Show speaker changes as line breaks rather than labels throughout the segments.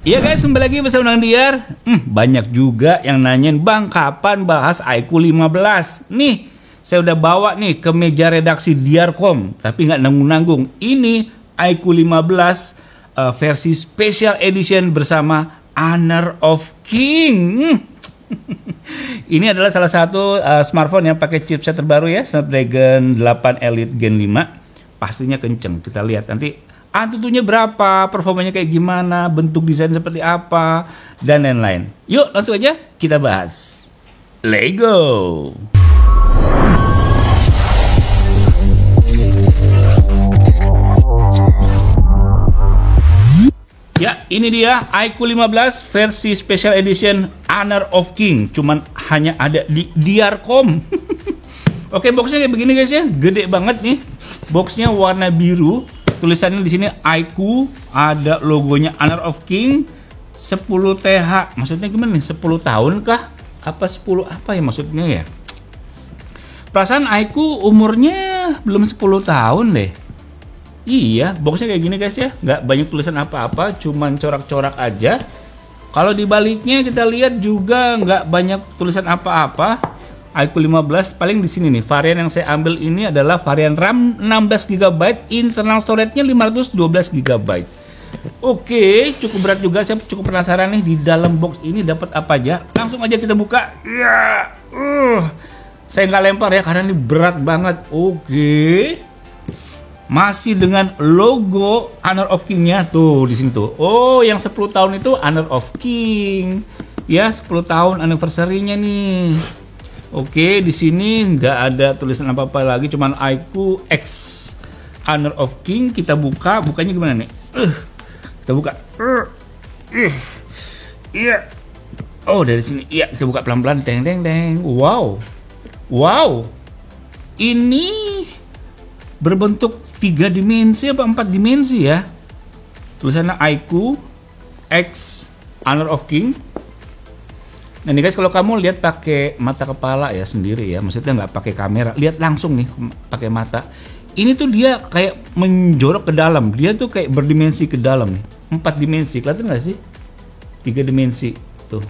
Iya guys, kembali lagi bersama dengan Diar. Banyak juga yang nanyain, Bang, kapan bahas iQOO 15? Nih, saya udah bawa nih ke meja redaksi Diarcom, tapi nggak nanggung-nanggung. Ini iQOO 15 versi Special Edition bersama Honor of King. Ini adalah salah satu smartphone yang pakai chipset terbaru ya, Snapdragon 8 Elite Gen 5. Pastinya kenceng, kita lihat nanti. Antutunya berapa, performanya kayak gimana, bentuk desain seperti apa, dan lain-lain. Yuk langsung aja kita bahas. Let's go! Ya, ini dia iQOO 15 versi Special Edition Honor of King. Cuman hanya ada di Diarcom. Oke, boxnya kayak begini guys ya, gede banget nih. Boxnya warna biru. Tulisannya di sini iQOO, ada logonya Honor of King 10 TH. Maksudnya gimana nih? 10 tahun kah? Apa 10 apa ya maksudnya ya? Perasaan iQOO umurnya belum 10 tahun deh. Iya, boxnya kayak gini guys ya. Nggak banyak tulisan apa-apa, cuman corak-corak aja. Kalau dibaliknya kita lihat juga nggak banyak tulisan apa-apa. iQOO 15 paling di sini nih, varian yang saya ambil ini adalah varian RAM 16 GB, internal storage-nya 512 GB. Oke, cukup berat juga, saya cukup penasaran nih di dalam box ini dapat apa aja. Langsung aja kita buka. Ya, saya nggak lempar ya karena ini berat banget. Oke. Masih dengan logo Honor of King-nya tuh di sini tuh. Oh, yang 10 tahun itu Honor of King. Ya, 10 tahun anniversary-nya nih. Oke, di sini nggak ada tulisan apa-apa lagi, cuman iQOO X Honor of King. Kita buka, bukanya gimana nih? Kita buka. Iya. Oh, dari sini. Iya, kita buka pelan-pelan. Deng deng deng. Wow. Wow. Ini berbentuk 3 dimensi apa 4 dimensi ya? Tulisannya iQOO X Honor of King. Nah ini guys, kalau kamu lihat pakai mata kepala ya sendiri ya, maksudnya nggak pakai kamera, lihat langsung nih pakai mata. Ini tuh dia kayak menjorok ke dalam, dia tuh kayak berdimensi ke dalam nih, 4 dimensi, kelihatan nggak sih? 3 dimensi tuh,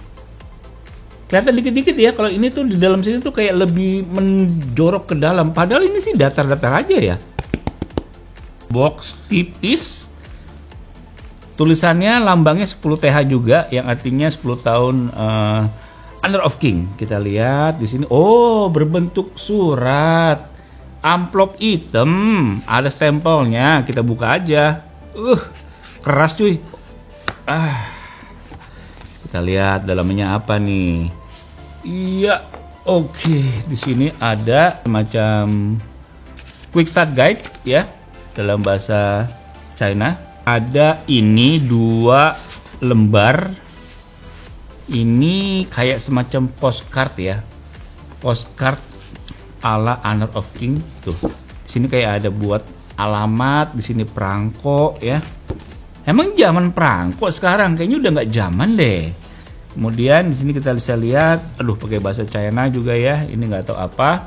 kelihatan dikit-dikit ya. Kalau ini tuh di dalam sini tuh kayak lebih menjorok ke dalam, padahal ini sih datar-datar aja ya. Box tipis. Tulisannya lambangnya 10 TH juga, yang artinya 10 tahun Honor of King. Kita lihat di sini. Oh, berbentuk surat. Amplop hitam, ada stempelnya. Kita buka aja. Keras cuy. Kita lihat dalamnya apa nih. Iya, oke. Di sini ada semacam quick start guide ya dalam bahasa China. Ada ini 2 lembar. Ini kayak semacam postcard ya. Postcard ala Honor of King tuh. Di sini kayak ada buat alamat, di sini perangko ya. Emang zaman perangko sekarang kayaknya udah nggak zaman deh. Kemudian di sini kita bisa lihat, aduh pakai bahasa China juga ya. Ini nggak tahu apa.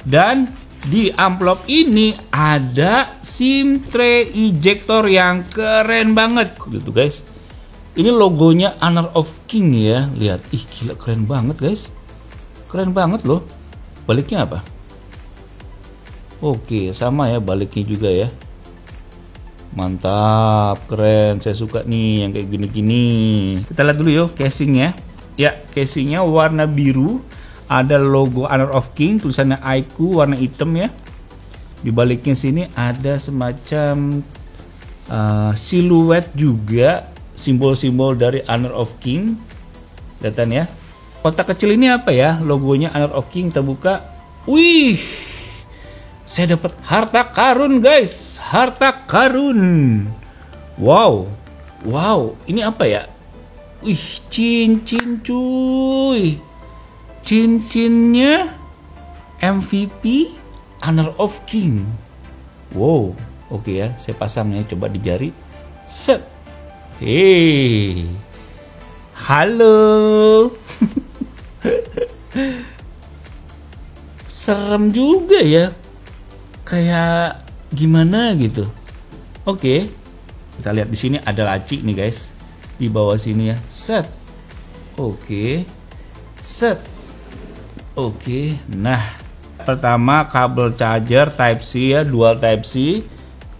Dan di amplop ini ada SIM tray ejector yang keren banget gitu guys. Ini logonya Honor of King ya. Lihat, ih gila keren banget guys. Keren banget loh. Baliknya apa? Oke, sama ya baliknya juga ya. Mantap, keren. Saya suka nih yang kayak gini-gini. Kita lihat dulu yuk casingnya. Ya, casingnya warna biru. Ada logo Honor of King, tulisannya iQOO warna hitam ya. Di baliknya sini ada semacam siluet juga, simbol-simbol dari Honor of King. Kelihatan ya. Kotak kecil ini apa ya? Logonya Honor of King. Kita buka. Wih, saya dapat harta karun guys, harta karun. Wow, wow. Ini apa ya? Wih, cincin cuy. Cincinnya MVP Honor of King. Wow, oke ya, saya pasangnya coba di jari. Set. Hey. Halo. Serem juga ya. Kayak gimana gitu. Oke. Kita lihat di sini ada laci nih guys. di bawah sini ya. Set. Oke. Set. Oke. Nah, pertama kabel charger Type C ya, dual Type C.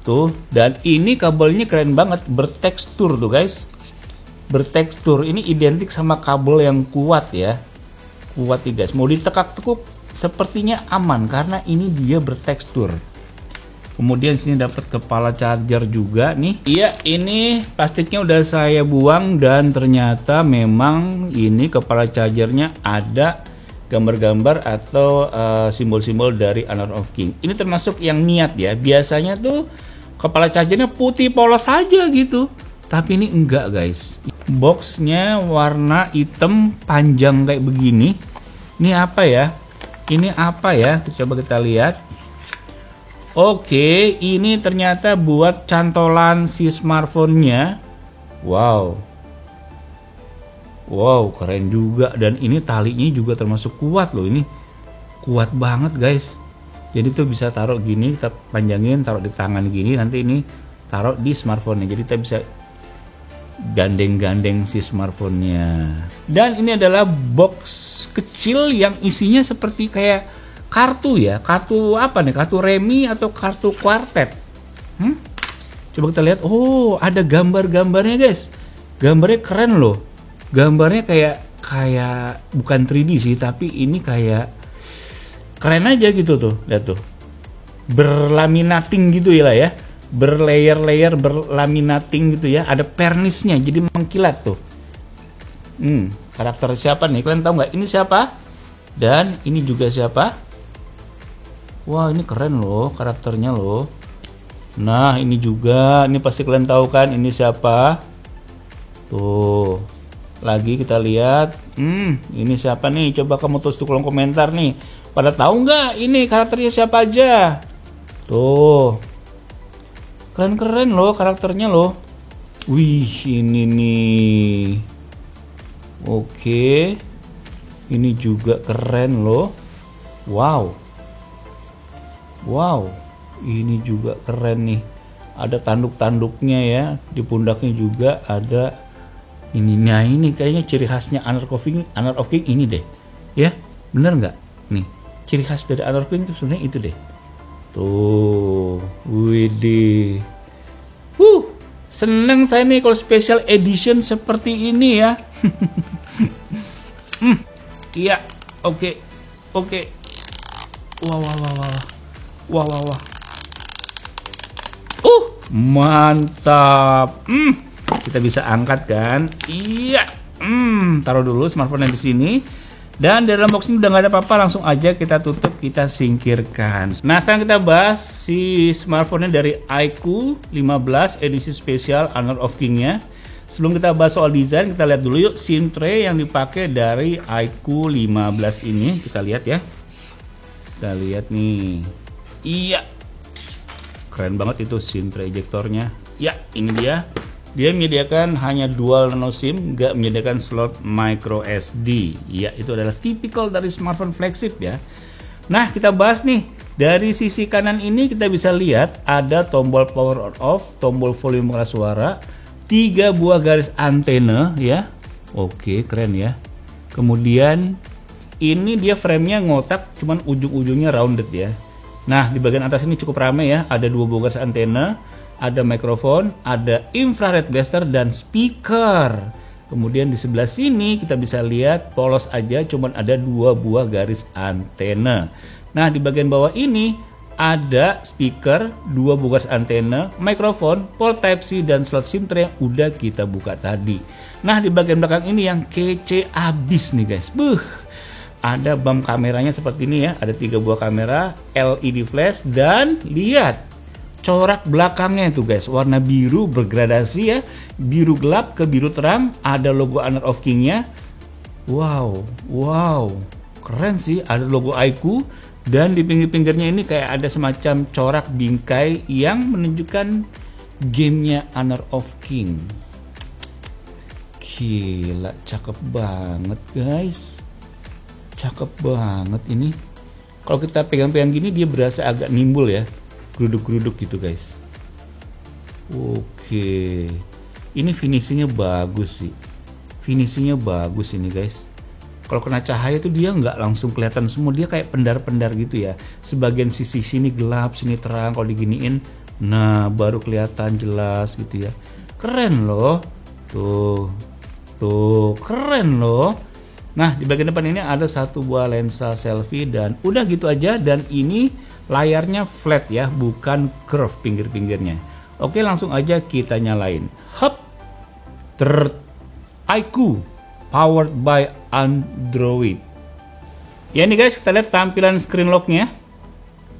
Tuh, dan ini kabelnya keren banget, bertekstur tuh guys. Bertekstur. Ini identik sama kabel yang kuat ya. Kuat nih guys. Mau ditekak-tekuk sepertinya aman karena ini dia bertekstur. Kemudian sini dapat kepala charger juga nih. Iya, ini plastiknya udah saya buang dan ternyata memang ini kepala chargernya ada gambar-gambar atau simbol-simbol dari Honor of King. Ini termasuk yang niat ya. Biasanya tuh kepala chargernya putih polos aja gitu. Tapi ini enggak guys. Boxnya warna hitam panjang kayak begini. Ini apa ya? Ini apa ya? Coba kita lihat. Oke, ini ternyata buat cantolan si smartphone-nya. Wow. Wow, keren juga. Dan ini talinya juga termasuk kuat loh. Ini kuat banget guys. Jadi tuh bisa taruh gini, kita panjangin, taruh di tangan gini. Nanti ini taruh di smartphone-nya. Jadi kita bisa gandeng-gandeng si smartphone-nya. Dan ini adalah box kecil yang isinya seperti kayak kartu ya. Kartu apa nih? Kartu remi atau kartu kuartet? Coba kita lihat. Oh, ada gambar-gambarnya guys. Gambarnya keren loh. Gambarnya kayak bukan 3D sih, tapi ini kayak keren aja gitu tuh. Lihat tuh. Berlaminating gitu ya. Berlayer-layer, berlaminating gitu ya. Ada pernisnya, jadi mengkilat tuh. Karakter siapa nih? Kalian tahu nggak? Ini siapa? Dan ini juga siapa? Wah, ini keren loh karakternya loh. Nah, ini juga, ini pasti kalian tahu kan ini siapa? Tuh. Lagi kita lihat. Ini siapa nih? Coba kamu tulis di kolom komentar nih. Pada tahu nggak ini karakternya siapa aja? Tuh. Keren-keren loh karakternya loh. Wih, ini nih. Oke. Ini juga keren loh. Wow. Wow, ini juga keren nih. Ada tanduk-tanduknya ya, di pundaknya juga ada ini. Nah, ini kayaknya ciri khasnya Honor of King ini deh. Ya, bener nggak? Nih, ciri khas dari Honor of King itu sebenarnya itu deh. Tuh, widih. Seneng saya nih kalau special edition seperti ini ya. Iya, oke. Wah. Mantap. Kita bisa angkat kan? Iya. Taruh dulu smartphone di sini. Dan dalam box ini udah nggak ada apa-apa, langsung aja kita tutup, kita singkirkan. Nah, sekarang kita bahas si smartphone-nya dari iQOO 15 edisi spesial Honor of King-nya. Sebelum kita bahas soal desain, kita lihat dulu yuk SIM tray yang dipakai dari iQOO 15 ini. Kita lihat ya. Kita lihat nih. Iya, keren banget itu SIM tray ejektornya. Ya, ini dia. Dia menyediakan hanya dual nano SIM, nggak menyediakan slot micro SD. Ya, itu adalah tipikal dari smartphone flagship ya. Nah, kita bahas nih. Dari sisi kanan ini kita bisa lihat ada tombol power on off, tombol volume pengeras suara, 3 buah garis antena ya. Oke, keren ya. Kemudian ini dia framenya ngotak, cuman ujung-ujungnya rounded ya. Nah, di bagian atas ini cukup ramai ya. Ada 2 buah garis antena, ada mikrofon, ada infrared blaster dan speaker. Kemudian di sebelah sini kita bisa lihat polos aja, cuman ada 2 buah garis antena. Nah, di bagian bawah ini ada speaker, 2 buah garis antena, mikrofon, port Type C dan slot SIM tray yang udah kita buka tadi. Nah, di bagian belakang ini yang kece abis nih guys. Ada bump kameranya seperti ini ya. Ada 3 buah kamera, LED flash, dan lihat corak belakangnya itu guys, warna biru bergradasi ya, biru gelap ke biru terang. Ada logo Honor of King-nya. Wow, keren sih. Ada logo iQOO dan di pinggir-pinggirnya ini kayak ada semacam corak bingkai yang menunjukkan gamenya Honor of King. Gila, cakep banget guys. Cakep banget ini. Kalau kita pegang-pegang gini dia berasa agak nimbul ya, geruduk-geruduk gitu guys. Oke. Ini finishingnya bagus sih. Finishingnya bagus ini guys. Kalau kena cahaya tuh dia nggak langsung kelihatan semua, dia kayak pendar-pendar gitu ya. Sebagian sisi sini gelap, sini terang. Kalau diginiin, nah baru kelihatan jelas gitu ya. Keren loh, tuh keren loh. Nah di bagian depan ini ada satu buah lensa selfie dan udah gitu aja. Dan ini layarnya flat ya, bukan curve pinggir-pinggirnya. Oke langsung aja kita nyalain. Hup, iQOO powered by Android. Ya ini guys, kita lihat tampilan screen locknya.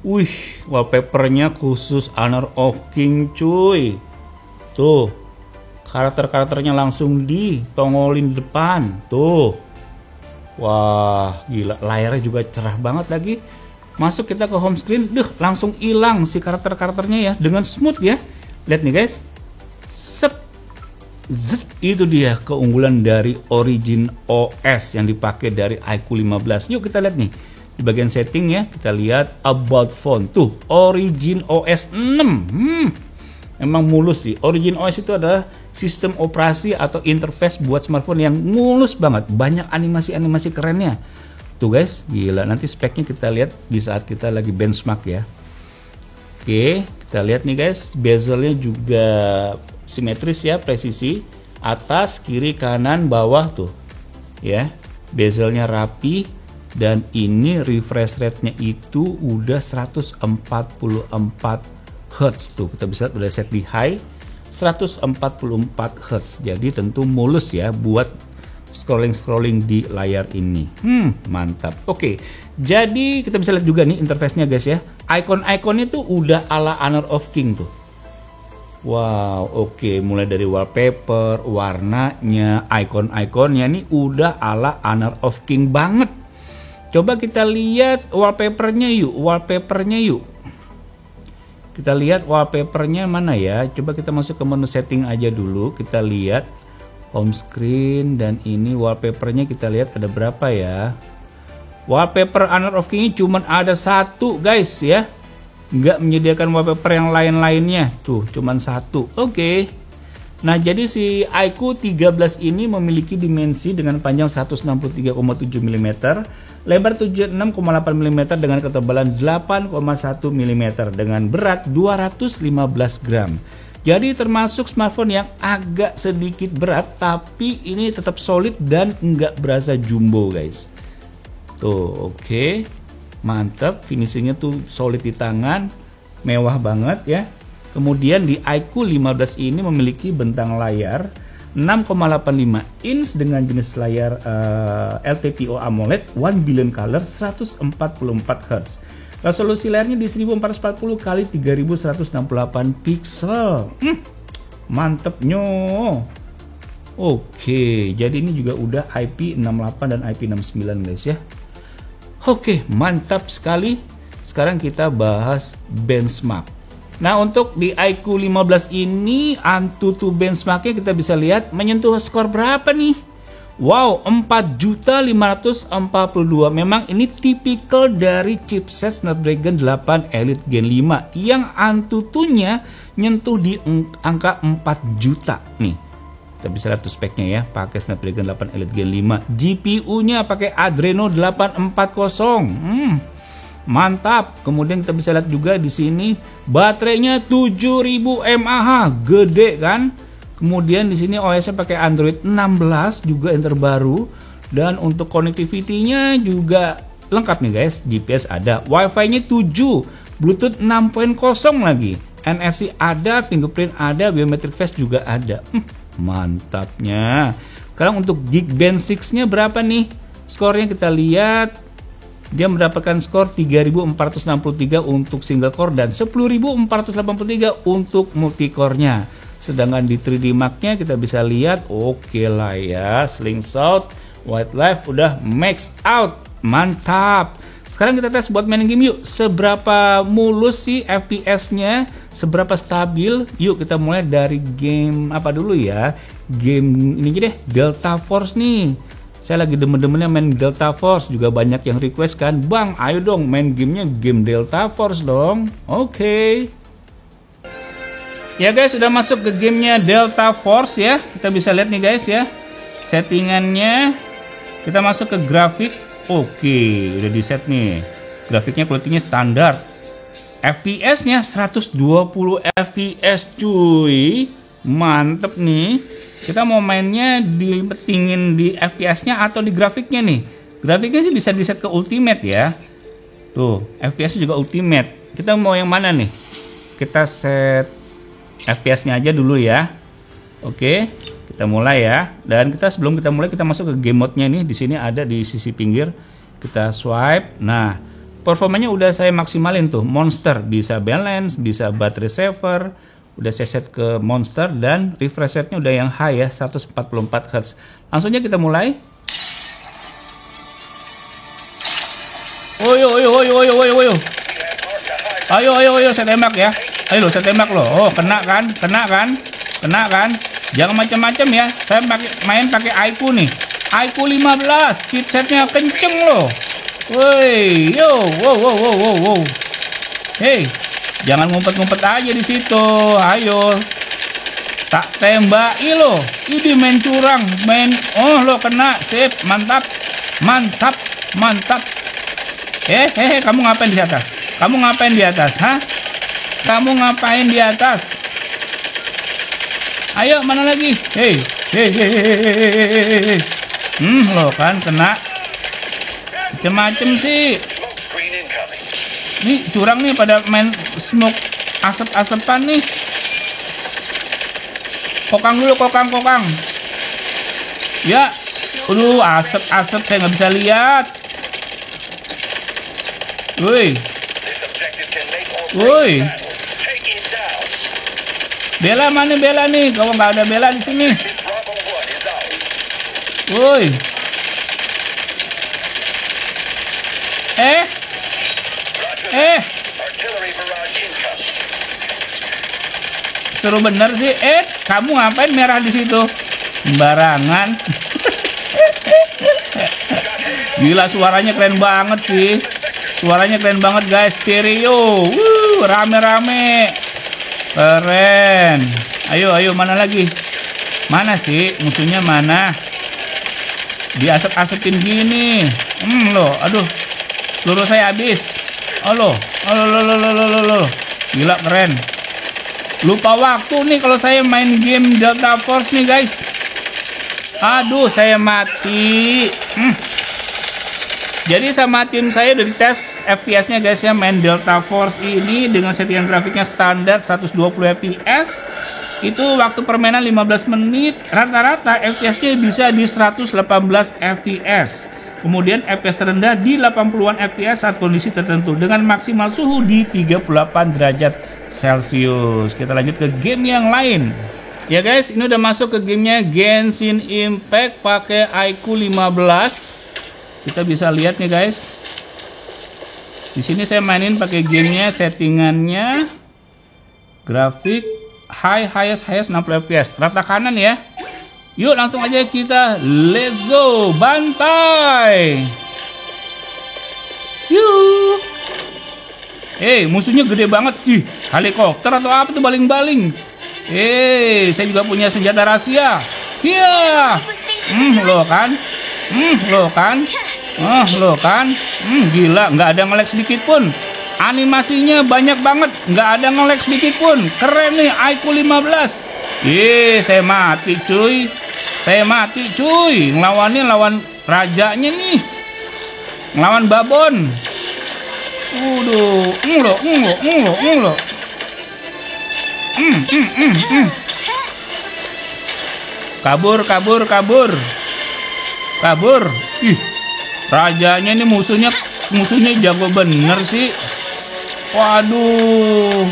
Wih, wallpapernya khusus Honor of King cuy. Tuh, karakter-karakternya langsung ditongolin di depan. Tuh, wah gila, layarnya juga cerah banget lagi. Masuk kita ke home screen, langsung hilang si karakter-karakternya ya, dengan smooth ya. Lihat nih guys, sep. Itu dia keunggulan dari Origin OS yang dipakai dari iQOO 15. Yuk kita lihat nih di bagian setting ya, kita lihat about phone. Tuh Origin OS 6. Emang mulus sih. Origin OS itu adalah sistem operasi atau interface buat smartphone yang mulus banget, banyak animasi-animasi kerennya. Tuh guys, gila. Nanti speknya kita lihat di saat kita lagi benchmark ya. Oke, kita lihat nih guys, bezelnya juga simetris ya, presisi, atas, kiri, kanan, bawah tuh ya, bezelnya rapi. Dan ini refresh rate-nya itu udah 144 Hz tuh, kita bisa lihat udah set di high 144 Hz, jadi tentu mulus ya buat scrolling di layar ini. Mantap. Oke, jadi kita bisa lihat juga nih interface-nya guys ya, icon-iconnya tuh udah ala Honor of King tuh. Wow, oke, mulai dari wallpaper, warnanya, icon-iconnya nih udah ala Honor of King banget. Coba kita lihat wallpapernya yuk, Kita lihat wallpapernya mana ya? Coba kita masuk ke menu setting aja dulu, kita lihat home screen, dan ini wallpapernya kita lihat ada berapa ya? Wallpaper Honor of King cuma ada satu guys ya, nggak menyediakan wallpaper yang lain-lainnya, tuh cuman satu. Oke. Nah jadi si iQOO 13 ini memiliki dimensi dengan panjang 163,7 mm, lebar 76,8 mm dengan ketebalan 8,1 mm dengan berat 215 gram. Jadi termasuk smartphone yang agak sedikit berat, tapi ini tetap solid dan nggak berasa jumbo guys. Tuh oke. Mantap, finishingnya tuh solid di tangan, mewah banget ya. Kemudian di iQOO 15 ini memiliki bentang layar 6,85 inch dengan jenis layar LTPO AMOLED 1 billion color 144 Hz. Resolusi layarnya di 1440 x 3168 pixel. Mantep nyo. Oke, jadi ini juga udah IP68 dan IP69 guys ya. Oke, mantap sekali. Sekarang kita bahas benchmark. Nah untuk di iQOO 15 ini AnTuTu benchmarknya kita bisa lihat menyentuh skor berapa nih? Wow, 4.542. Memang ini tipikal dari chipset Snapdragon 8 Elite Gen 5 yang AnTuTu-nya nyentuh di angka 4 juta nih. Kita bisa lihat tuh speknya ya, pakai Snapdragon 8 Elite Gen 5. GPU-nya pakai Adreno 840. Mantap. Kemudian kita bisa lihat juga di sini baterainya 7000 mAh, gede kan? Kemudian di sini OS-nya pakai Android 16 juga yang terbaru, dan untuk connectivity-nya juga lengkap nih guys. GPS ada, Wi-Fi-nya 7, Bluetooth 6.0 lagi, NFC ada, fingerprint ada, biometric face juga ada. Mantapnya. Sekarang untuk Geekbench 6-nya berapa nih? Skornya kita lihat. Dia mendapatkan skor 3463 untuk single core dan 10483 untuk multicore-nya. Sedangkan di 3D Mark-nya kita bisa lihat oke lah ya, slingshot, wildlife udah max out. Mantap. Sekarang kita tes buat main game yuk. Seberapa mulus sih FPS-nya? Seberapa stabil? Yuk kita mulai dari game apa dulu ya? Game ini aja deh, Delta Force nih. Saya lagi demen-demennya main Delta Force, juga banyak yang request kan, Bang ayo dong main gamenya game Delta Force dong. Oke. Ya guys, sudah masuk ke gamenya Delta Force ya. Kita bisa lihat nih guys ya, settingannya. Kita masuk ke grafik. Oke, udah di set nih. Grafiknya quality-nya standar. FPS-nya 120 FPS cuy. Mantep nih. Kita mau mainnya dipetingin di FPS-nya atau di grafiknya nih. Grafiknya sih bisa di set ke ultimate ya. Tuh, FPS-nya juga ultimate. Kita mau yang mana nih? Kita set FPS-nya aja dulu ya. Oke, kita mulai ya. Dan sebelum kita mulai, kita masuk ke game mode-nya nih. Di sini ada di sisi pinggir. Kita swipe. Nah, performanya udah saya maksimalin tuh. Monster bisa balance, bisa battery saver. Udah saya set ke monster dan refresh rate-nya udah yang high ya, 144 Hz. Langsung aja kita mulai. Ayo, saya tembak ya. Ayo saya tembak loh. Oh, kena kan? Jangan macam-macam ya. Saya main pakai iQOO nih. iQOO 15, chipsetnya kenceng loh. Woi, wow. Hey, jangan ngumpet-ngumpet aja di situ. Ayo. Tak tembaki loh. Ini main curang, lo kena. Sip, mantap. Kamu ngapain di atas? Ha? Kamu ngapain di atas? Ayo, mana lagi? Hei. Lo kan kena. Macem-macem sih. Nih curang nih pada main smoke asap-asapan nih. Kokang dulu, kokang. Ya. Aduh, asap-asap saya nggak bisa lihat. Woi. Bella mana Bella nih? Kalau nggak ada Bella di sini. Woi. Seru bener sih. Kamu ngapain merah di situ? Sembarangan. Gila, suaranya keren banget sih. Suaranya keren banget guys, stereo. Rame-rame. Keren. Ayo, mana lagi? Mana sih? Musuhnya mana? Diasap-asapin gini. Loh, aduh. Peluru saya habis. Loh. Gila, keren. Lupa waktu nih kalau saya main game Delta Force nih guys. Aduh, saya mati. Jadi sama tim saya udah dites FPS-nya guys ya, main Delta Force ini dengan settingan grafiknya standar 120 FPS. Itu waktu permainan 15 menit, rata-rata FPS-nya bisa di 118 FPS. Kemudian FPS terendah di 80-an FPS saat kondisi tertentu dengan maksimal suhu di 38 derajat Celcius. Kita lanjut ke game yang lain. Ya guys, ini udah masuk ke gamenya Genshin Impact pakai iQOO 15. Kita bisa lihat nih guys. Di sini saya mainin pakai gamenya, settingannya grafik highest 60 fps, rata kanan ya. Yuk langsung aja kita let's go, bantai. Yuk. Musuhnya gede banget. Ih, helikopter atau apa tuh baling-baling. Saya juga punya senjata rahasia. Iya. Lo kan. Gila, nggak ada nge-lag sedikit pun. Animasinya banyak banget, nggak ada nge-lag sedikit pun. Keren nih, iQOO 15. Saya mati cuy. Ngelawannya lawan rajanya nih. Ngelawan Babon. Lo. Kabur. Ih, rajanya ini musuhnya jago bener sih. Waduh,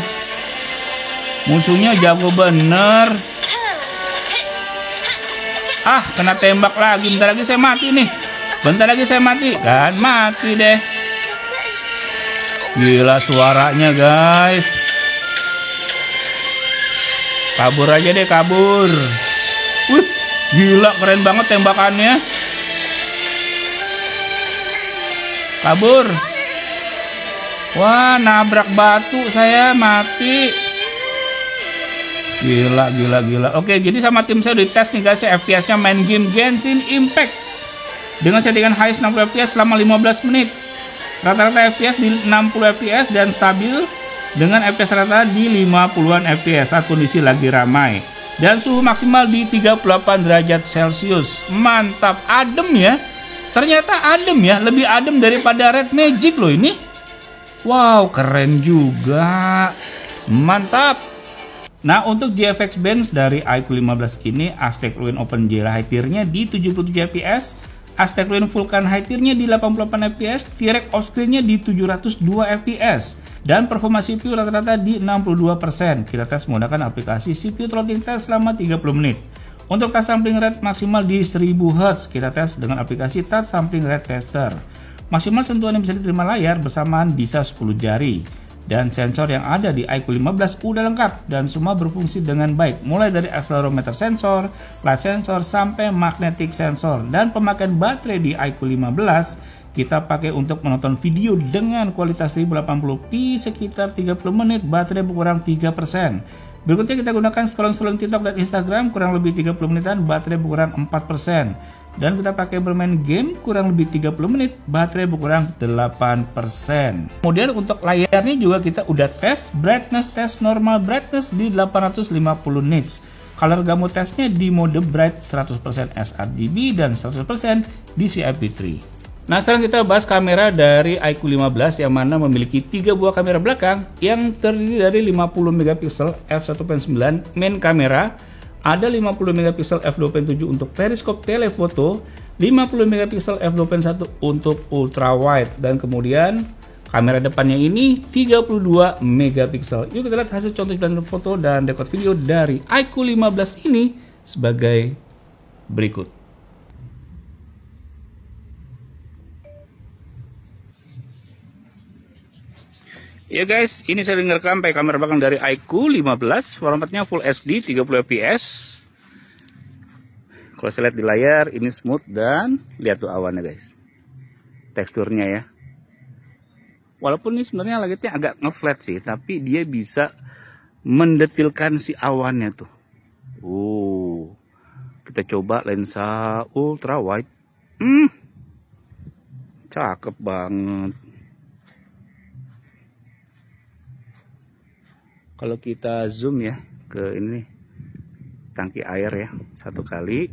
musuhnya jago bener. Kena tembak lagi. Bentar lagi saya mati. Kan mati deh. Gila suaranya guys. Kabur aja deh, kabur. Gila, keren banget tembakannya. Kabur. Wah, nabrak batu saya, mati. Gila. Oke, jadi sama tim saya udah tes nih guys ya, FPS-nya main game Genshin Impact dengan settingan high 60 FPS selama 15 menit. Rata-rata FPS di 60 FPS dan stabil dengan FPS rata di 50-an FPS saat kondisi lagi ramai. Dan suhu maksimal di 38 derajat Celcius. Mantap, adem ya. Ternyata adem ya, lebih adem daripada Red Magic loh ini. Wow, keren juga. Mantap. Nah, untuk GFX Bench dari iQOO 15 ini, Aztec Ruin Open Gel high tier-nya di 77 fps, Aztec Ruin Vulkan high tier-nya di 88 fps, T-Rex off-screen-nya di 702 fps, dan performa CPU rata-rata di 62%. Kita tes menggunakan aplikasi CPU Throttling Test selama 30 menit. Untuk touch sampling rate maksimal di 1000 Hz, kita tes dengan aplikasi Touch Sampling Rate Tester. Maksimal sentuhan yang bisa diterima layar bersamaan bisa 10 jari. Dan sensor yang ada di iQOO 15 udah lengkap dan semua berfungsi dengan baik, mulai dari accelerometer sensor, light sensor, sampai magnetic sensor. Dan pemakaian baterai di iQOO 15 kita pakai untuk menonton video dengan kualitas 1080p sekitar 30 menit, baterai berkurang 3%. Berikutnya kita gunakan scrolling TikTok dan Instagram kurang lebih 30 menitan, baterai berkurang 4%. Dan kita pakai bermain game kurang lebih 30 menit, baterai berkurang 8%. Kemudian untuk layarnya juga kita udah tes brightness normal brightness di 850 nits. Color gamut testnya di mode bright 100% sRGB dan 100% DCI-P3. Nah, sekarang kita bahas kamera dari iQOO 15 yang mana memiliki 3 buah kamera belakang yang terdiri dari 50 megapiksel f1.9 main kamera, ada 50 megapiksel f2.7 untuk periskop telefoto, 50 megapiksel f2.1 untuk ultra wide, dan kemudian kamera depannya ini 32 megapiksel. Yuk kita lihat hasil contoh dan foto dan dekor video dari iQOO 15 ini sebagai berikut. Ya guys, ini saya rekam pakai kamera belakang dari iQOO 15, formatnya Full HD 30 fps. Kalau saya lihat di layar ini smooth dan lihat tuh awannya guys, teksturnya ya. Walaupun ini sebenarnya langitnya agak ngeflat sih, tapi dia bisa mendetilkan si awannya tuh. Kita coba lensa ultra wide. Cakep banget. Kalau kita zoom ya ke ini tangki air ya, 1 kali,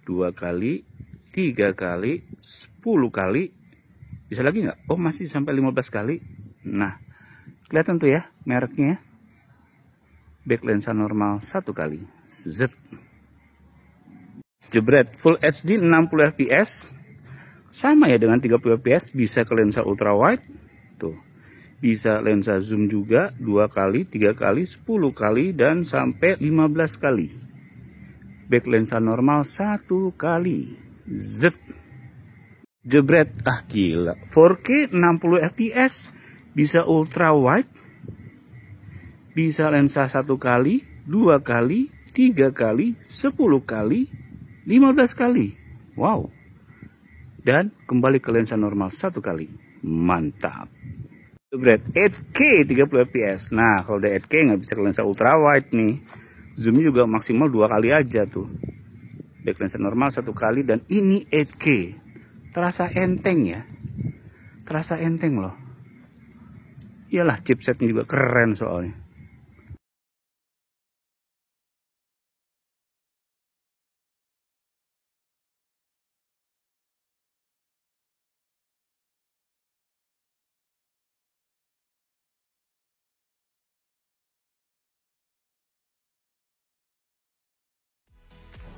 2 kali, 3 kali, 10 kali, bisa lagi nggak? Oh, masih sampai 15 kali. Nah, kelihatan tuh ya mereknya. Back lensa normal 1 kali, Z. Jebret, Full HD 60 fps, sama ya dengan 30 fps, bisa ke lensa ultra wide, tuh. Bisa lensa zoom juga 2 kali, 3 kali, 10 kali, dan sampai 15 kali. Back lensa normal 1 kali. Z. Jebret, gila. 4K 60 fps, bisa ultra wide, bisa lensa 1 kali, 2 kali, 3 kali, 10 kali, 15 kali. Wow. Dan kembali ke lensa normal 1 kali. Mantap. Jebret, 8K 30 fps. Nah, kalau udah 8K nggak bisa ke lensa ultra wide nih. Zoom juga maksimal 2 kali aja tuh. Back lensa normal 1 kali, dan ini 8K. Terasa enteng ya. Terasa enteng loh. Iyalah, chipsetnya juga keren soalnya.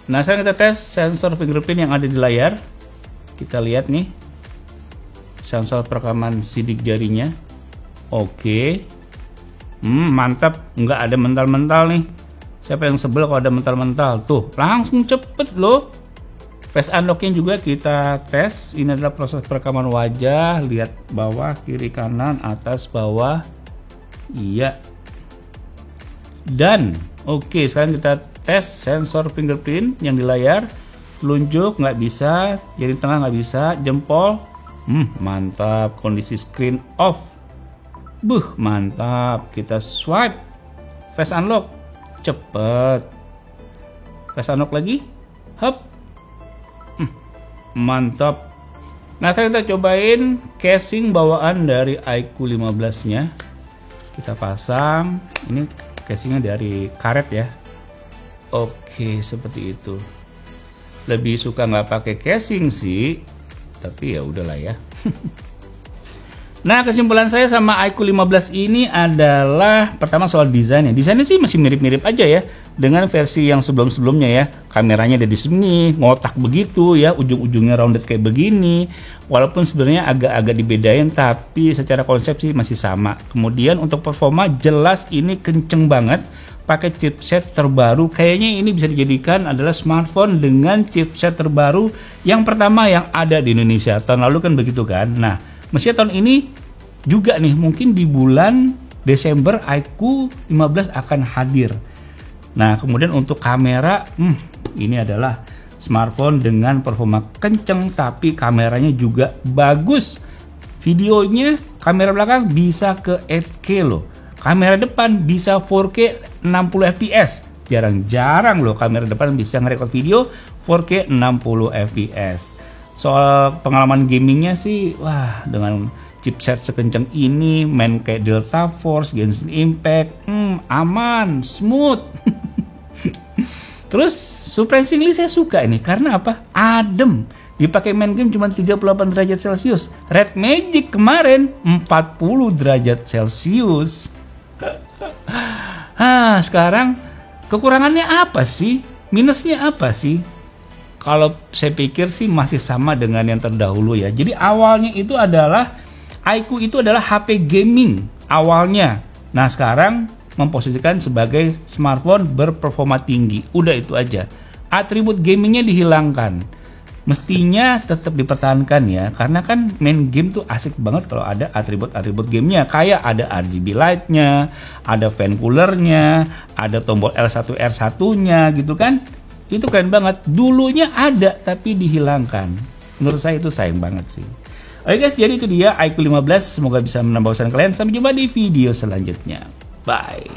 Nah, sekarang kita tes sensor fingerprint yang ada di layar. Kita lihat nih sensor perekaman sidik jarinya. Oke. Mantap, nggak ada mental-mental nih. Siapa yang sebel kalau ada mental-mental? Tuh, langsung cepet loh. Face unlocknya juga kita tes. Ini adalah proses perekaman wajah. Lihat bawah, kiri, kanan, atas, bawah. Iya. Dan oke, sekarang kita tes sensor fingerprint yang di layar. Telunjuk nggak bisa, jari tengah nggak bisa, jempol. Mantap, kondisi screen off. Mantap. Kita swipe, face unlock. cepet. Press unlock lagi. Hop. Mantap. Nah, sekarang kita cobain casing bawaan dari iQOO 15 nya. Kita pasang. Ini casingnya dari karet ya. Oke, seperti itu. Lebih suka nggak pakai casing sih, tapi ya udahlah ya. Nah, kesimpulan saya sama iQOO 15 ini adalah pertama soal desainnya. Desainnya sih masih mirip-mirip aja ya dengan versi yang sebelum-sebelumnya ya. Kameranya ada di sini, ngotak begitu ya, ujung-ujungnya rounded kayak begini. Walaupun sebenarnya agak-agak dibedain, tapi secara konsep sih masih sama. Kemudian untuk performa jelas ini kenceng banget. Pakai chipset terbaru, kayaknya ini bisa dijadikan adalah smartphone dengan chipset terbaru yang pertama yang ada di Indonesia. Tahun lalu kan begitu kan. Nah, mestinya tahun ini juga nih, mungkin di bulan Desember iQOO 15 akan hadir. Nah, kemudian untuk kamera, ini adalah smartphone dengan performa kenceng tapi kameranya juga bagus. Videonya, kamera belakang bisa ke 8K loh. Kamera depan bisa 4K 60 fps. Jarang-jarang loh kamera depan bisa ngerekord video 4K 60 fps. Soal pengalaman gamingnya sih, wah, dengan chipset sekencang ini main kayak Delta Force, Genshin Impact, aman, smooth. Terus surprisingly saya suka ini karena apa? Adem. Dipakai main game cuma 38 derajat Celcius. Red Magic kemarin 40 derajat Celcius. Sekarang kekurangannya apa sih? Minusnya apa sih? Kalau saya pikir sih masih sama dengan yang terdahulu ya. Jadi awalnya itu adalah iQOO itu adalah HP gaming awalnya. Nah, sekarang memposisikan sebagai smartphone berperforma tinggi. Udah itu aja. Atribut gamingnya dihilangkan. Mestinya tetap dipertahankan ya, karena kan main game tuh asik banget kalau ada atribut-atribut gamenya. Kayak ada RGB light-nya, ada fan cooler-nya, ada tombol L1 R1-nya gitu kan. Itu keren banget. Dulunya ada tapi dihilangkan. Menurut saya itu sayang banget sih. Oke guys, jadi itu dia iQOO 15. Semoga bisa menambah wawasan kalian. Sampai jumpa di video selanjutnya. Bye.